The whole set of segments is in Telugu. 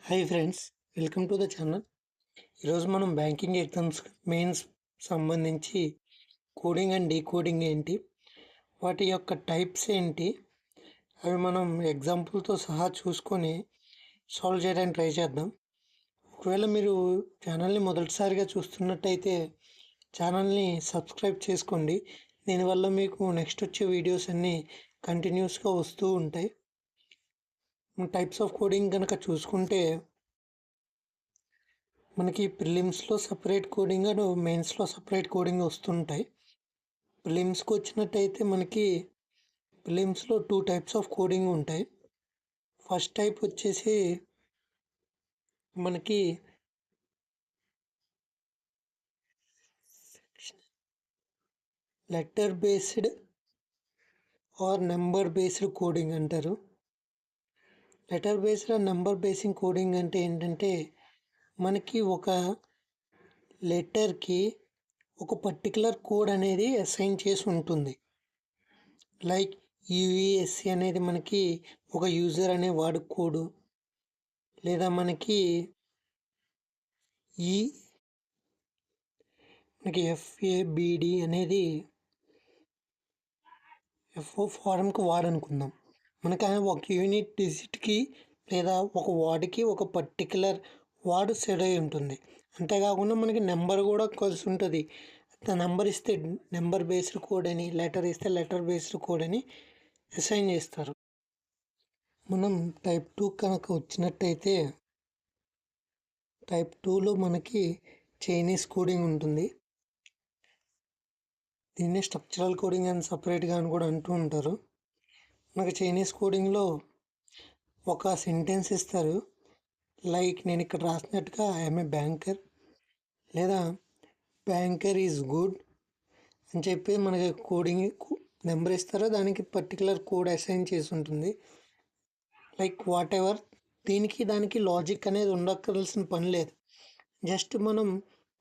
Hi friends, welcome to the channel. ఈరోజు మనం బ్యాంకింగ్ ఎగ్జామ్స్ మెయిన్స్ సంబంధించి కోడింగ్ అండ్ డీకోడింగ్ ఏంటి, వాటి యొక్క టైప్స్ ఏంటి, అవి మనం ఎగ్జాంపుల్తో సహా చూసుకొని సాల్వ్ చేయడానికి ట్రై చేద్దాం. ఒకవేళ మీరు ఛానల్ని మొదటిసారిగా చూస్తున్నట్టయితే ఛానల్ని సబ్స్క్రైబ్ చేసుకోండి. దీనివల్ల మీకు నెక్స్ట్ వచ్చే వీడియోస్ అన్నీ కంటిన్యూస్గా వస్తూ ఉంటాయి. టైప్స్ ఆఫ్ కోడింగ్ కనుక చూసుకుంటే మనకి ప్రిలిమ్స్లో సపరేట్ కోడింగ్ అండ్ మెయిన్స్లో సపరేట్ కోడింగ్ వస్తుంటాయి. ప్రిలిమ్స్కి వచ్చినట్టయితే మనకి ప్రిలిమ్స్లో 2 టైప్స్ ఆఫ్ కోడింగ్ ఉంటాయి. ఫస్ట్ టైప్ వచ్చేసి మనకి letter based or number based coding అంటారు. Letter based and number basing coding అంటే ఏంటంటే మనకి ఒక లెటర్కి ఒక పర్టికులర్ కోడ్ అనేది అసైన్ చేసి ఉంటుంది. లైక్ యూఈఎస్సి అనేది మనకి ఒక యూజర్ అనే వాడు కోడ్, లేదా మనకి ఎఫ్ఏబిడి అనేది ఎఫ్ఓ ఫారంకి వాడనుకుందాం. మనకి ఒక యూనిట్ డిజిట్కి లేదా ఒక వార్డ్కి ఒక పర్టికులర్ వార్డ్ సెట్ అయి ఉంటుంది. అంతేకాకుండా మనకి నెంబర్ కూడా కలిసి ఉంటుంది. నెంబర్ ఇస్తే నెంబర్ బేస్డ్ కోడ్ అని, లెటర్ ఇస్తే లెటర్ బేస్డ్ కోడ్ అని అసైన్ చేస్తారు. మనం టైప్ 2 కనుక వచ్చినట్టయితే టైప్ 2లో మనకి చైనీస్ కోడింగ్ ఉంటుంది. దీన్ని స్ట్రక్చరల్ కోడింగ్ అని సపరేట్గా అని కూడా అంటూ ఉంటారు. మనకి చైనీస్ కోడింగ్లో ఒక సెంటెన్స్ ఇస్తారు. లైక్ నేను ఇక్కడ రాసినట్టుగా ఐఎమ్ ఏ బ్యాంకర్, లేదా బ్యాంకర్ ఈజ్ గుడ్ అని చెప్పి మనకి కోడింగ్ నెంబర్ ఇస్తారో దానికి పర్టికులర్ కోడ్ అసైన్ చేసి ఉంటుంది. లైక్ వాట్ ఎవర్, దీనికి దానికి లాజిక్ అనేది ఉండక్కర్లాల్సిన పని లేదు. జస్ట్ మనం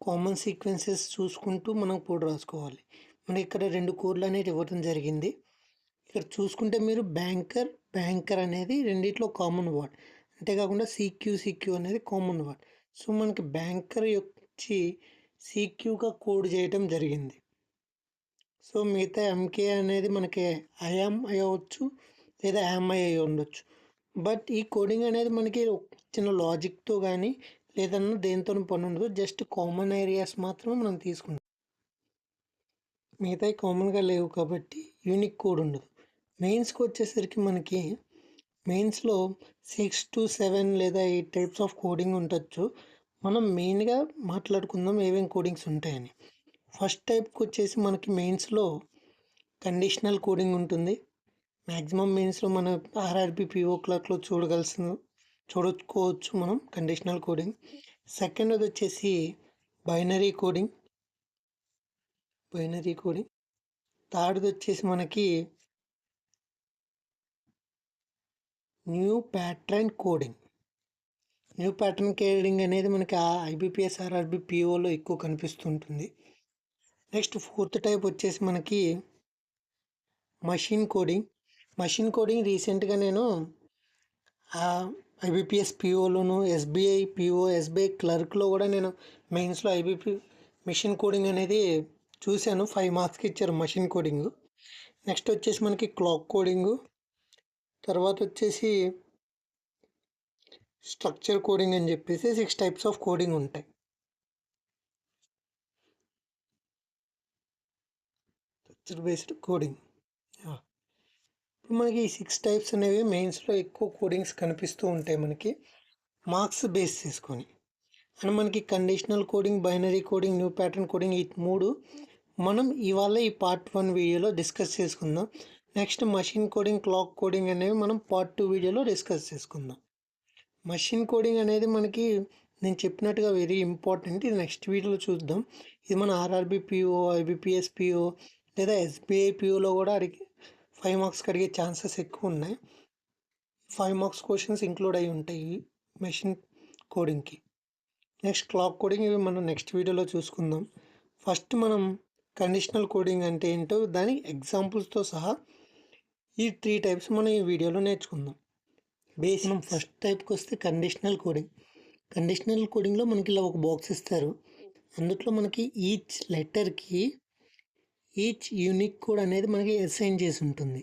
కామన్ సీక్వెన్సెస్ చూసుకుంటూ మనం కోడ్ రాసుకోవాలి. మనకి ఇక్కడ 2 కోడ్లు అనేది ఇవ్వడం జరిగింది. ఇక్కడ చూసుకుంటే మీరు బ్యాంకర్ అనేది రెండిట్లో కామన్ వర్డ్, అంతేకాకుండా సిక్యూ అనేది కామన్ వర్డ్. సో మనకి బ్యాంకర్ వచ్చి సిక్యూగా కోడ్ చేయటం జరిగింది. సో మిగతా ఎంకే అనేది మనకి ఐఎమ్ అయ్యవచ్చు, లేదా ఎంఐ అయి ఉండొచ్చు. బట్ ఈ కోడింగ్ అనేది మనకి చిన్న లాజిక్తో కానీ లేదన్నా దేంతో పని ఉండదు. జస్ట్ కామన్ ఏరియాస్ మాత్రమే మనం తీసుకుంటాం. మిగతాయి కామన్గా లేవు కాబట్టి యూనిక్ కోడ్ ఉండదు. మెయిన్స్కి వచ్చేసరికి మనకి మెయిన్స్లో 6 to 7 లేదా 8 టైప్స్ ఆఫ్ కోడింగ్ ఉండొచ్చు. మనం మెయిన్గా మాట్లాడుకుందాం ఏమేమి కోడింగ్స్ ఉంటాయని. ఫస్ట్ టైప్కి వచ్చేసి మనకి మెయిన్స్లో కండిషనల్ కోడింగ్ ఉంటుంది. మ్యాక్సిమం మెయిన్స్లో మన ఆర్ఆర్బి పిఓ క్లర్క్లో చూడొచ్చుకోవచ్చు మనం కండిషనల్ కోడింగ్. సెకండ్ అది వచ్చేసి బైనరీ కోడింగ్. థర్డ్ది వచ్చేసి మనకి న్యూ ప్యాటర్న్ కోడింగ్ అనేది మనకి ఐబిపిఎస్ ఆర్ఆర్బి పిఓలో ఎక్కువ కనిపిస్తుంటుంది. నెక్స్ట్ ఫోర్త్ టైప్ వచ్చేసి మనకి మషిన్ కోడింగ్ రీసెంట్గా నేను ఐబిపిఎస్ పిఓలోను, ఎస్బీఐ క్లర్క్లో కూడా నేను మెయిన్స్లో మెషిన్ కోడింగ్ అనేది చూశాను. 5 మార్క్స్కి ఇచ్చారు మషిన్ కోడింగ్. నెక్స్ట్ వచ్చేసి మనకి క్లాక్ కోడింగు, తర్వాత వచ్చేసి స్ట్రక్చర్ కోడింగ్ అని చెప్పేసి 6 టైప్స్ ఆఫ్ కోడింగ్ ఉంటాయి. Structure based coding. ఇప్పుడు మనకి ఈ 6 టైప్స్ అనేవి మెయిన్స్లో ఎక్కువ కోడింగ్స్ కనిపిస్తూ ఉంటాయి మనకి మార్క్స్ బేస్ చేసుకొని. అండ్ మనకి conditional coding, binary coding, new pattern coding, ఈ 3 మనం ఇవాళ ఈ పార్ట్ 1 వీడియోలో డిస్కస్ చేసుకుందాం. Next machine coding, clock coding అనేవి మనం పార్ట్ 2 వీడియోలో డిస్కస్ చేసుకుందాం. మషిన్ కోడింగ్ అనేది మనకి నేను చెప్పినట్టుగా వెరీ ఇంపార్టెంట్. ఇది నెక్స్ట్ వీడియోలో చూద్దాం. ఇది మన ఆర్ఆర్బి పిఓ, ఐబిపిఎస్ పిఓ లేదా ఎస్బీఐ పిఓలో కూడా 5 మార్క్స్కి అడిగే ఛాన్సెస్ ఎక్కువ ఉన్నాయి. 5 మార్క్స్ క్వశ్చన్స్ ఇంక్లూడ్ అయి ఉంటాయి మెషిన్ కోడింగ్కి. నెక్స్ట్ క్లాక్ కోడింగ్, ఇవి మనం నెక్స్ట్ వీడియోలో చూసుకుందాం. ఫస్ట్ మనం కండిషనల్ కోడింగ్ అంటే ఏంటో దాని ఎగ్జాంపుల్స్తో సహా ఈ 3 టైప్స్ మనం ఈ వీడియోలో నేర్చుకుందాం. మనం ఫస్ట్ టైప్కి వస్తే కండిషనల్ కోడింగ్. కండిషనల్ కోడింగ్లో మనకి ఇలా ఒక బాక్స్ ఇస్తారు. అందులో మనకి ఈచ్ లెటర్కి ఈచ్ యూనిక్ కోడ్ అనేది మనకి అసైన్ చేసి ఉంటుంది.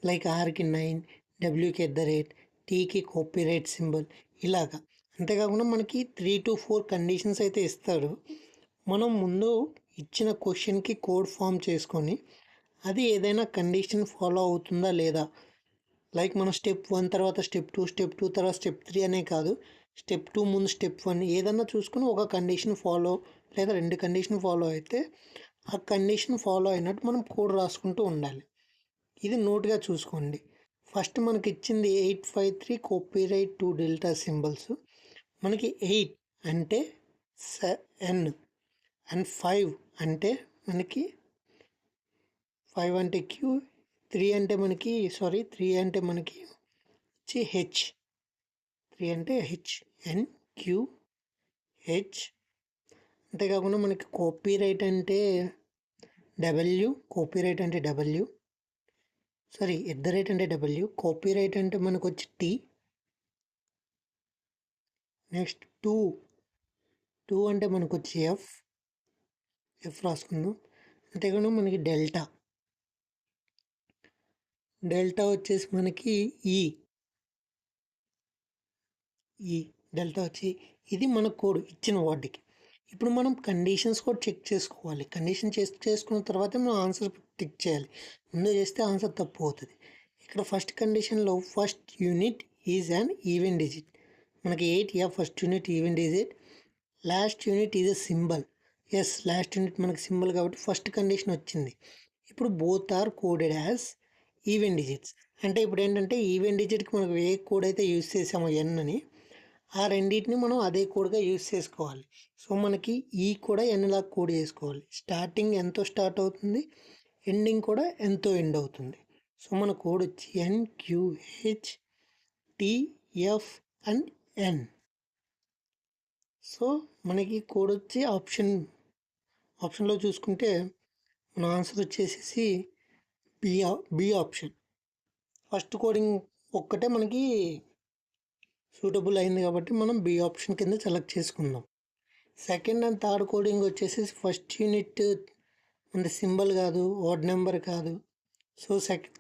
లైక్ ఆర్కి 9, డబ్ల్యూకి @ టీకి కాపీరైట్ సింబల్ ఇలాగా. అంతేకాకుండా మనకి 3 to 4 కండిషన్స్ అయితే ఇస్తాడు. మనం ముందు ఇచ్చిన క్వశ్చన్కి కోడ్ ఫామ్ చేసుకొని అది ఏదైనా కండిషన్ ఫాలో అవుతుందా లేదా, లైక్ మనం స్టెప్ 1 తర్వాత స్టెప్ 2, స్టెప్ 2 తర్వాత స్టెప్ 3 అనే కాదు, స్టెప్ 2 ముందు స్టెప్ 1 ఏదన్నా చూసుకొని ఒక కండిషన్ ఫాలో లేదా 2 కండిషన్ ఫాలో అయితే ఆ కండిషన్ ఫాలో అయినట్టు మనం కోడ్ రాసుకుంటూ ఉండాలి. ఇది నోట్గా చూసుకోండి. ఫస్ట్ మనకి ఇచ్చింది 853 కాపీరైట్ 2 డెల్టా సింబల్స్. మనకి 8 అంటే N అండ్ 5 అంటే మనకి 5 అంటే Q, 3 అంటే మనకి 3 అంటే మనకి H, 3 అంటే H, N Q H. అంతేకాకుండా మనకి కాపీరైట్ అంటే W, కాపీరైట్ అంటే W, @ అంటే W, కాపీరైట్ అంటే మనకు వచ్చి T. నెక్స్ట్ 2 అంటే మనకు వచ్చి F రాసుకుందాం. అంతేకాకుండా మనకి డెల్టా వచ్చేసి మనకి ఈ డెల్టా వచ్చి ఇది మన కోడ్ ఇచ్చిన వాటికి. ఇప్పుడు మనం కండిషన్స్ కూడా చెక్ చేసుకోవాలి. కండిషన్ చెక్ చేసుకున్న తర్వాత మనం ఆన్సర్ టిక్ చేయాలి. ముందు చేస్తే ఆన్సర్ తప్పు అవుతుంది. ఇక్కడ ఫస్ట్ కండిషన్లో first unit is an even digit. మనకి 8 first unit even digit. Last unit is a symbol. Last unit మనకి సింబల్ కాబట్టి ఫస్ట్ కండిషన్ వచ్చింది. ఇప్పుడు both are coded as even digits. అంటే ఇప్పుడు ఏంటంటే ఈవెన్ డిజిట్కి మనకు ఏ కోడ్ అయితే యూజ్ చేసామో N అని, ఆ రెండింటిని మనం అదే కోడ్గా యూజ్ చేసుకోవాలి. సో మనకి ఈ కూడా N లా కోడ్ చేసుకోవాలి. స్టార్టింగ్ ఎంతో స్టార్ట్ అవుతుంది, ఎండింగ్ కూడా ఎంతో ఎండ్ అవుతుంది. సో మన కోడ్ వచ్చి NQH TF and N. So మనకి కోడ్ వచ్చి ఆప్షన్లో చూసుకుంటే మన ఆన్సర్ వచ్చేసి బి ఆప్షన్. ఫస్ట్ కోడింగ్ ఒక్కటే మనకి సూటబుల్ అయింది కాబట్టి మనం బి ఆప్షన్ కింద సెలెక్ట్ చేసుకుందాం. సెకండ్ అండ్ థర్డ్ కోడింగ్ వచ్చేసి ఫస్ట్ యూనిట్ మన సింబల్ కాదు, ఓడ్ నెంబర్ కాదు. సో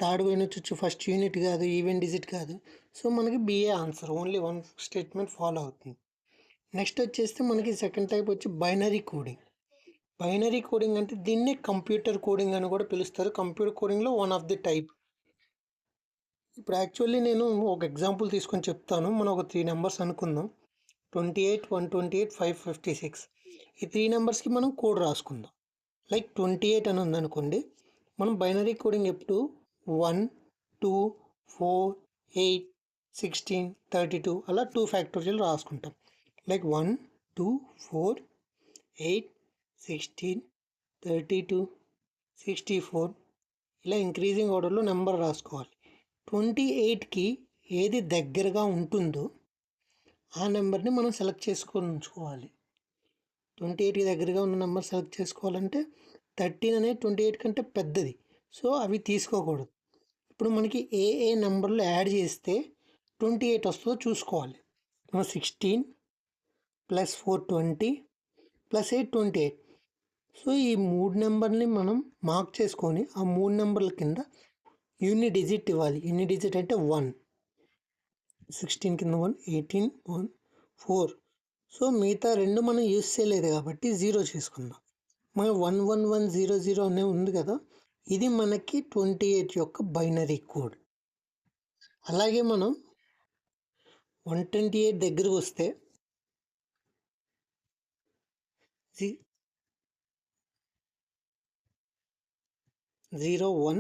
థర్డ్ యూనిట్ వచ్చి ఫస్ట్ యూనిట్ కాదు, ఈవెన్ డిజిట్ కాదు. సో మనకి B A answer, only one statement follow అవుతుంది. నెక్స్ట్ వచ్చేస్తే మనకి సెకండ్ టైప్ వచ్చి బైనరీ కోడింగ్. బైనరీ కోడింగ్ అంటే దీన్నే కంప్యూటర్ కోడింగ్ అని కూడా పిలుస్తారు. కంప్యూటర్ కోడింగ్లో వన్ ఆఫ్ ది టైప్. ఇప్పుడు యాక్చువల్లీ నేను ఒక ఎగ్జాంపుల్ తీసుకొని చెప్తాను. మనం ఒక 3 నెంబర్స్ అనుకుందాం. 28, 128, 556. ఈ 3 నెంబర్స్కి మనం కోడ్ రాసుకుందాం. లైక్ 28 అని ఉందనుకోండి, మనం బైనరీ కోడింగ్ ఎప్పుడు 1, 2, 4, 8, 16, 32 అలా 2 ఫ్యాక్టోరియల్ రాసుకుంటాం. లైక్ 1, 2, 4, 8, 16, 32, 64 ఇలా ఇంక్రీజింగ్ ఆర్డర్లో నెంబర్ రాసుకోవాలి. 28కి ఏది దగ్గరగా ఉంటుందో ఆ నెంబర్ని మనం సెలెక్ట్ చేసుకొని ఉంచుకోవాలి. 28కి దగ్గరగా ఉన్న నెంబర్ సెలెక్ట్ చేసుకోవాలంటే 13 అనేది 28 కంటే పెద్దది. సో అవి తీసుకోకూడదు. ఇప్పుడు మనకి ఏ నెంబర్లు యాడ్ చేస్తే 28 వస్తుందో చూసుకోవాలి. మనం 16 + 4 20 + 8 28. సో ఈ 3 నెంబర్ని మనం మార్క్ చేసుకొని ఆ 3 నెంబర్ల కింద యూని డిజిట్ ఇవ్వాలి. యూని డిజిట్ అంటే 1, 16 కింద 1, 18, 1, 4. సో మిగతా 2 మనం యూజ్ చేయలేదు కాబట్టి 0 చేసుకుందాం. మన 11100 అనే ఉంది కదా, ఇది మనకి 28 యొక్క బైనరీ కోడ్. అలాగే మనం 128 దగ్గరకు వస్తే 01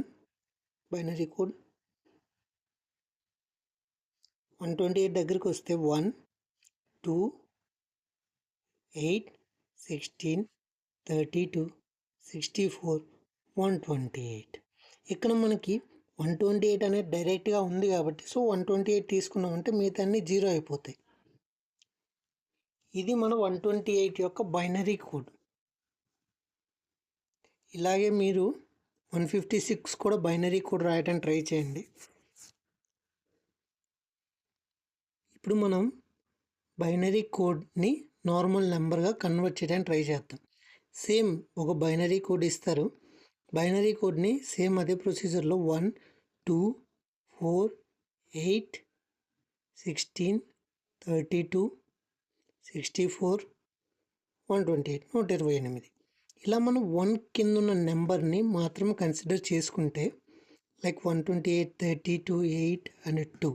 బైనరీ కోడ్. 128 దగ్గరికి వస్తే 1, 2, 8, 16, 32, 64, 128. ఇక్కడ మనకి 128 అనేది డైరెక్ట్గా ఉంది కాబట్టి సో 128 తీసుకున్నామంటే మిగతా అన్ని 0 అయిపోతాయి. ఇది మన 128 యొక్క బైనరీ కోడ్. ఇలాగే మీరు 156 కూడా బైనరీ కోడ్ రాయడానికి ట్రై చేయండి. ఇప్పుడు మనం బైనరీ కోడ్ని నార్మల్ నెంబర్గా కన్వర్ట్ చేయడానికి ట్రై చేద్దాం. సేమ్ ఒక బైనరీ కోడ్ ఇస్తారు. బైనరీ కోడ్ని సేమ్ అదే ప్రొసీజర్లో 1, 2, 4, 8, 16, 32, 64, 128, 128 ఇలా మనం 1 కింద ఉన్న నెంబర్ని మాత్రం కన్సిడర్ చేసుకుంటే లైక్ 128, 32, 8 అండ్ 2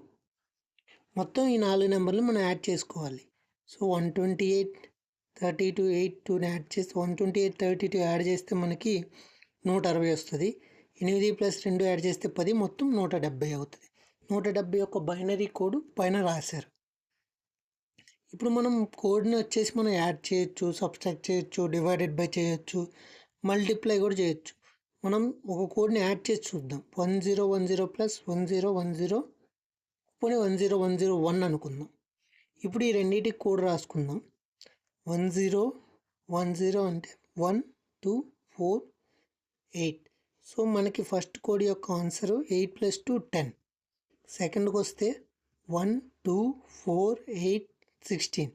మొత్తం ఈ 4 నెంబర్లు మనం యాడ్ చేసుకోవాలి. సో 128, 32, 8, 2ని యాడ్ చేస్తే 128, 32 యాడ్ చేస్తే మనకి 160 వస్తుంది. 8 ప్లస్ 2 యాడ్ చేస్తే 10, మొత్తం 170 అవుతుంది. 170 యొక్క బైనరీ కోడ్ పైన రాశారు. ఇప్పుడు మనం కోడ్ని వచ్చేసి మనం యాడ్ చేయొచ్చు, సబ్స్ట్రాక్ట్ చేయొచ్చు, డివైడెడ్ బై చేయొచ్చు, మల్టిప్లై కూడా చేయొచ్చు. మనం ఒక కోడ్ని యాడ్ చేసి చూద్దాం. 1010 ప్లస్ 1010 పోనీ 10101 అనుకుందాం. ఇప్పుడు ఈ రెండింటికి కోడ్ రాసుకుందాం. 1010 అంటే 1, 2, 4, 8. సో మనకి ఫస్ట్ కోడ్ యొక్క ఆన్సర్ 8 + 2 10. సెకండ్కి వస్తే 1, 2, 4, 8, 16.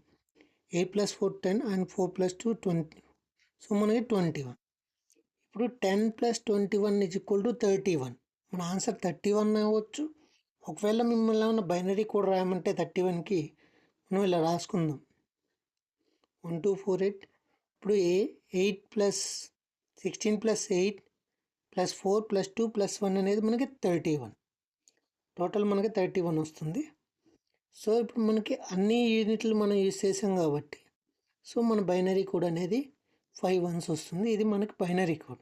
8 + 4 10 అండ్ 4 + 2 20. సో మనకి 21. ఇప్పుడు 10 + 21 = 31. మన ఆన్సర్ 31 అవ్వచ్చు. ఒకవేళ మిమ్మల్ని ఏమైనా బైనరీ కోడ్ రాయమంటే 31కి మనం ఇలా రాసుకుందాం. 1248. ఇప్పుడు 8 + 16 + 8 + 4 + 2 + 1 అనేది మనకి 31. టోటల్ మనకి 31 వస్తుంది. సో ఇప్పుడు మనకి అన్ని యూనిట్లు మనం యూజ్ చేసాం కాబట్టి సో మన బైనరీ కోడ్ అనేది 5 ones వస్తుంది. ఇది మనకి బైనరీ కోడ్.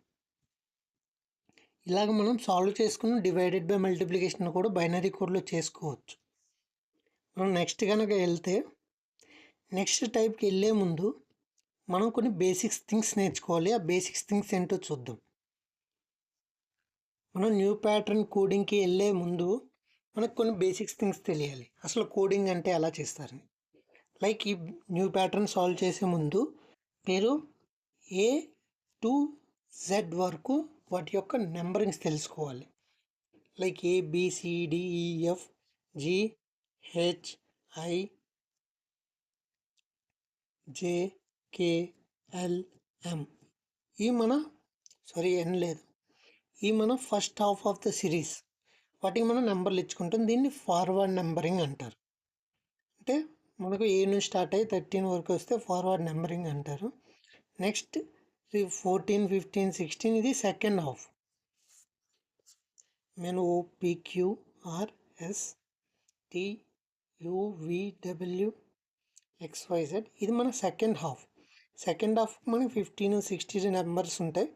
ఇలాగ మనం సాల్వ్ చేసుకుని డివైడెడ్ బై మల్టిప్లికేషన్ కూడా బైనరీ కోడ్లో చేసుకోవచ్చు. మనం నెక్స్ట్ కనుక వెళ్తే నెక్స్ట్ టైప్కి వెళ్ళే ముందు మనం కొన్ని బేసిక్స్ థింగ్స్ నేర్చుకోవాలి. ఆ బేసిక్స్ థింగ్స్ ఏంటో చూద్దాం. మనం న్యూ ప్యాటర్న్ కోడింగ్కి వెళ్ళే ముందు మనకు కొన్ని బేసిక్స్ థింగ్స్ తెలియాలి. అసలు కోడింగ్ అంటే ఎలా చేస్తారని. లైక్ ఈ న్యూ ప్యాటర్న్ సాల్వ్ చేసే ముందు మీరు A to Z వరకు వాటి యొక్క నెంబరింగ్స్ తెలుసుకోవాలి. లైక్ ABCDEFGHIJKLM ఈ మన first half of the series. వాటికి మనం నెంబర్లు ఇచ్చుకుంటాం. దీన్ని ఫార్వర్డ్ నెంబరింగ్ అంటారు. అంటే మనకు ఏ నుంచి స్టార్ట్ అయ్యి 13 వరకు వస్తే ఫార్వర్డ్ నెంబరింగ్ అంటారు. నెక్స్ట్ 14, 15, 16 ఇది సెకండ్ హాఫ్. OPQRSTUVWXYZ ఇది మన సెకండ్ హాఫ్. సెకండ్ హాఫ్ మనకి 15, 16 నెంబర్స్ ఉంటాయి.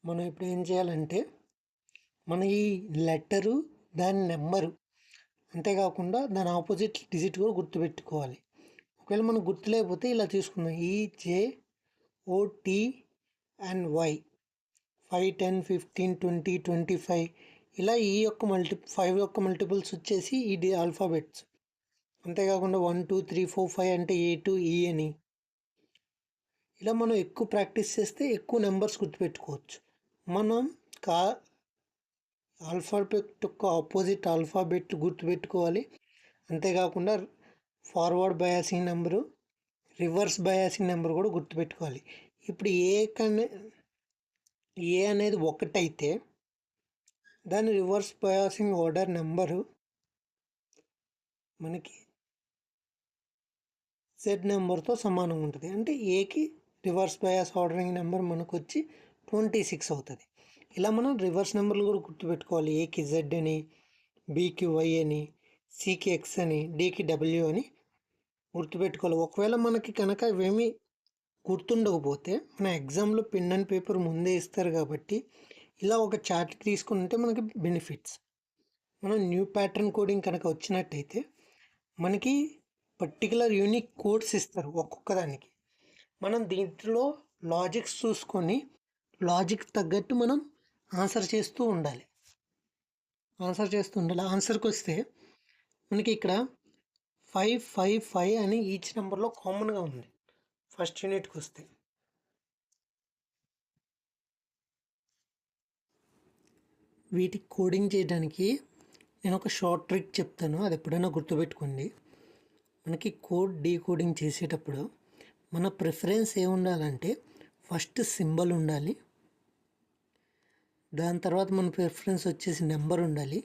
మనం ఇప్పుడు ఏం చేయాలంటే మన ఈ లెటరు దాని నెంబరు అంతేకాకుండా దాని ఆపోజిట్ డిజిట్ కూడా గుర్తుపెట్టుకోవాలి. ఒకవేళ మనకు గుర్తు లేకపోతే ఇలా తీసుకుందాం. EJOTNY 5, 10, 15, 20, 25 ఇలా ఈ యొక్క 5 యొక్క మల్టిపుల్స్ వచ్చేసి ఇది ఆల్ఫాబెట్స్. అంతేకాకుండా 1, 2, 3, 4, 5 అంటే A2E అని. ఇలా మనం ఎక్కువ ప్రాక్టీస్ చేస్తే ఎక్కువ నెంబర్స్ గుర్తుపెట్టుకోవచ్చు. మనం ఆల్ఫాబెట్ యొక్క ఆపోజిట్ ఆల్ఫాబెట్ గుర్తుపెట్టుకోవాలి. అంతేకాకుండా forward biasing number, reverse biasing number కూడా గుర్తుపెట్టుకోవాలి. ఇప్పుడు ఏ అనేది 1 అయితే దాని రివర్స్ బయాసింగ్ ఆర్డర్ నెంబరు మనకి Z నెంబర్తో సమానంగా ఉంటుంది. అంటే ఏకి రివర్స్ బయాస్ ఆర్డరింగ్ నెంబర్ మనకు వచ్చి 26 అవుతుంది. ఇలా మనం రివర్స్ నెంబర్లు కూడా గుర్తుపెట్టుకోవాలి. ఏకి Z అని, బికి Y అని, సికి X అని, డికి W అని గుర్తుపెట్టుకోవాలి. ఒకవేళ మనకి కనుక ఇవేమీ గుర్తుండకపోతే మన ఎగ్జామ్లో పెన్ అండ్ పేపర్ ముందే ఇస్తారు కాబట్టి ఇలా ఒక చార్ట్ తీసుకుంటే మనకి బెనిఫిట్స్. మనం న్యూ ప్యాటర్న్ కోడింగ్ కనుక వచ్చినట్టయితే మనకి పర్టికులర్ యూనిక్ కోడ్స్ ఇస్తారు ఒక్కొక్క దానికి. మనం దీంట్లో లాజిక్స్ చూసుకొని లాజిక్ తగ్గట్టు మనం ఆన్సర్ చేస్తూ ఉండాలి. ఆన్సర్కి వస్తే మనకి ఇక్కడ 555 అని ఈచ్ నెంబర్లో కామన్గా ఉంది ఫస్ట్ యూనిట్కి వస్తే. వీటికి కోడింగ్ చేయడానికి నేను ఒక షార్ట్ ట్రిక్ చెప్తాను, అది ఎప్పుడైనా గుర్తుపెట్టుకోండి. మనకి కోడ్ డీకోడింగ్ చేసేటప్పుడు మన ప్రిఫరెన్స్ ఏముండాలంటే ఫస్ట్ సింబల్ ఉండాలి, దాని తర్వాత మన ప్రిఫరెన్స్ వచ్చేసి నెంబర్ ఉండాలి,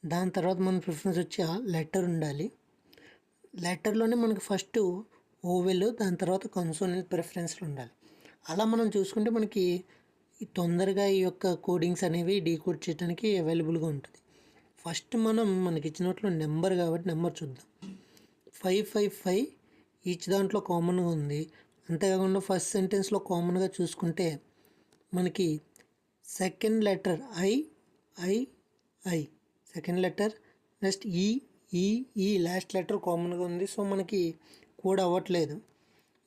దాని తర్వాత మన ప్రిఫరెన్స్ వచ్చి లెటర్ ఉండాలి. లెటర్లోనే మనకి ఫస్ట్ ఓవెల్, దాని తర్వాత కన్సోనెంట్ ప్రిఫరెన్స్లు ఉండాలి. అలా మనం చూసుకుంటే మనకి తొందరగా ఈ యొక్క కోడింగ్స్ అనేవి డీకోడ్ చేయడానికి అవైలబుల్గా ఉంటుంది. ఫస్ట్ మనకి ఇచ్చినట్లు నెంబర్ కాబట్టి నెంబర్ చూద్దాం. 555 ఈచ్ దాంట్లో కామన్గా ఉంది. అంతేకాకుండా ఫస్ట్ సెంటెన్స్లో కామన్గా చూసుకుంటే మనకి second letter I second letter, next ఈ లాస్ట్ లెటర్ కామన్గా ఉంది. సో మనకి కోడ్ అవ్వట్లేదు.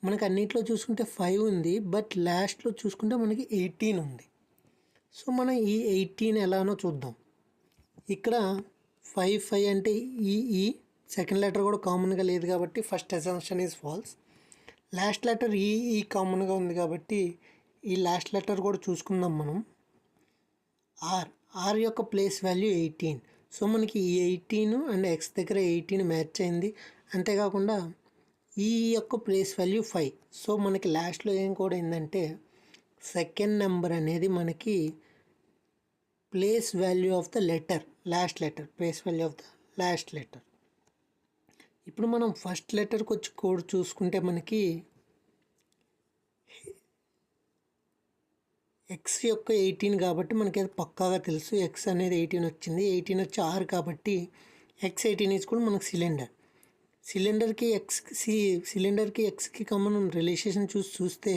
మనకి అన్నింటిలో చూసుకుంటే 5 ఉంది, బట్ లాస్ట్లో చూసుకుంటే మనకి 18 ఉంది. సో మనం ఈ 18 ఎలానో చూద్దాం. ఇక్కడ 55 అంటే ఈ సెకండ్ లెటర్ కూడా కామన్గా లేదు కాబట్టి first assumption is false. Last letter ఈ కామన్గా ఉంది కాబట్టి ఈ లాస్ట్ లెటర్ కూడా చూసుకుందాం మనం. ఆర్ యొక్క ప్లేస్ వాల్యూ 18. సో మనకి ఈ 18 అండ్ ఎక్స్ దగ్గర 18 మ్యాచ్ అయింది. అంతేకాకుండా ఈ యొక్క ప్లేస్ వాల్యూ 5. సో మనకి లాస్ట్లో ఏం కూడా ఏంటంటే సెకండ్ నెంబర్ అనేది మనకి place value of the letter, last letter, place value of the last letter. ఇప్పుడు మనం ఫస్ట్ లెటర్కి వచ్చి కోడ్ చూసుకుంటే మనకి ఎక్స్ యొక్క 18 కాబట్టి మనకి అది పక్కాగా తెలుసు. ఎక్స్ అనేది 18 వచ్చింది, 18 వచ్చి ఆర్ కాబట్టి ఎక్స్ 18 ఈజ్ కూడా మనకు సిలిండర్కి ఎక్స్కి కామన్ రిలేషన్ చూస్తే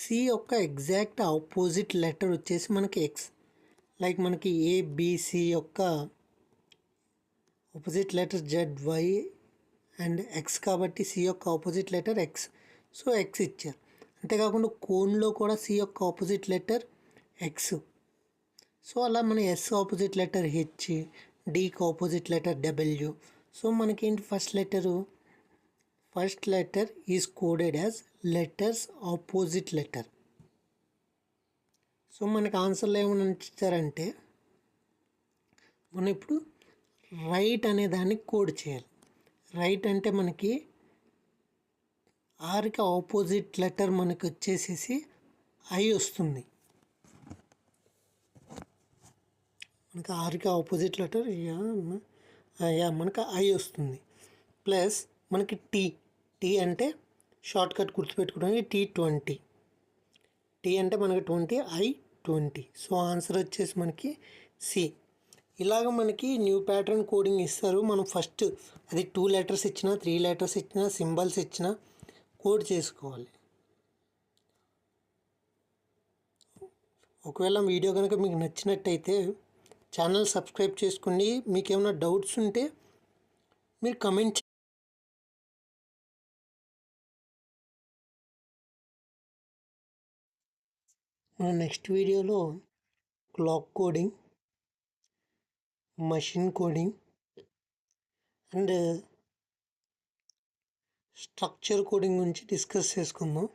సి యొక్క ఎగ్జాక్ట్ ఆపోజిట్ లెటర్ వచ్చేసి మనకి ఎక్స్. లైక్ మనకి ఏబిసి యొక్క opposite letter Z and X కాబట్టి సి యొక్క opposite letter X. So X ఇచ్చారు. అంతేకాకుండా కోన్లో కూడా సి యొక్క ఆపోజిట్ లెటర్ ఎక్స్. సో అలా మన ఎస్ ఆపోజిట్ లెటర్ హెచ్, డికి ఆపోజిట్ లెటర్ డబ్ల్యూ. సో మనకేంటి first letter is coded as letters opposite letter. So మనకి ఆన్సర్లో ఏమైనా ఇచ్చారంటే మనం ఇప్పుడు రైట్ అనే దాన్ని కోడ్ చేయాలి. రైట్ అంటే మనకి ఆర్కి ఆపోజిట్ లెటర్ మనకి వచ్చేసేసి ఐ వస్తుంది. మనకి ఆర్కి ఆపోజిట్ లెటర్ మనకి ఐ వస్తుంది. ప్లస్ మనకి టీ అంటే షార్ట్ కట్ గుర్తుపెట్టుకోవడానికి T20. టీ అంటే మనకి 20, ఐ 20. సో ఆన్సర్ వచ్చేసి మనకి సి. ఇలాగ మనకి న్యూ ప్యాటర్న్ కోడింగ్ ఇస్తారు. మనం ఫస్ట్ అది 2 లెటర్స్ ఇచ్చినా, 3 లెటర్స్ ఇచ్చినా, సింబల్స్ ఇచ్చినా కోడ్ చేసుకోవాలి. ఒకవేళ వీడియో కనుక మీకు నచ్చినట్టయితే ఛానల్ సబ్స్క్రైబ్ చేసుకోండి. మీకు ఏమైనా డౌట్స్ ఉంటే మీరు కమెంట్. మన నెక్స్ట్ వీడియోలో clock coding, machine coding and structure coding గురించి డిస్కస్ చేసుకుందాం.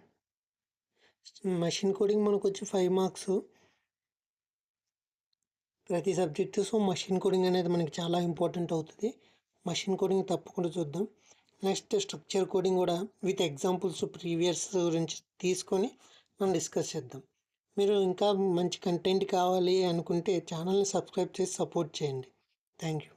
మషిన్ కోడింగ్ మనకు వచ్చి 5 మార్క్స్ ప్రతి సబ్జెక్టు. సో మషిన్ కోడింగ్ అనేది మనకి చాలా ఇంపార్టెంట్ అవుతుంది. మషిన్ కోడింగ్ తప్పకుండా చూద్దాం. నెక్స్ట్ స్ట్రక్చర్ కోడింగ్ కూడా విత్ ఎగ్జాంపుల్స్ ప్రీవియస్ గురించి తీసుకొని మనం డిస్కస్ చేద్దాం. మీరు ఇంకా మంచి కంటెంట్ కావాలి అనుకుంటే ఛానల్ని సబ్స్క్రైబ్ చేసి సపోర్ట్ చేయండి. Thank you.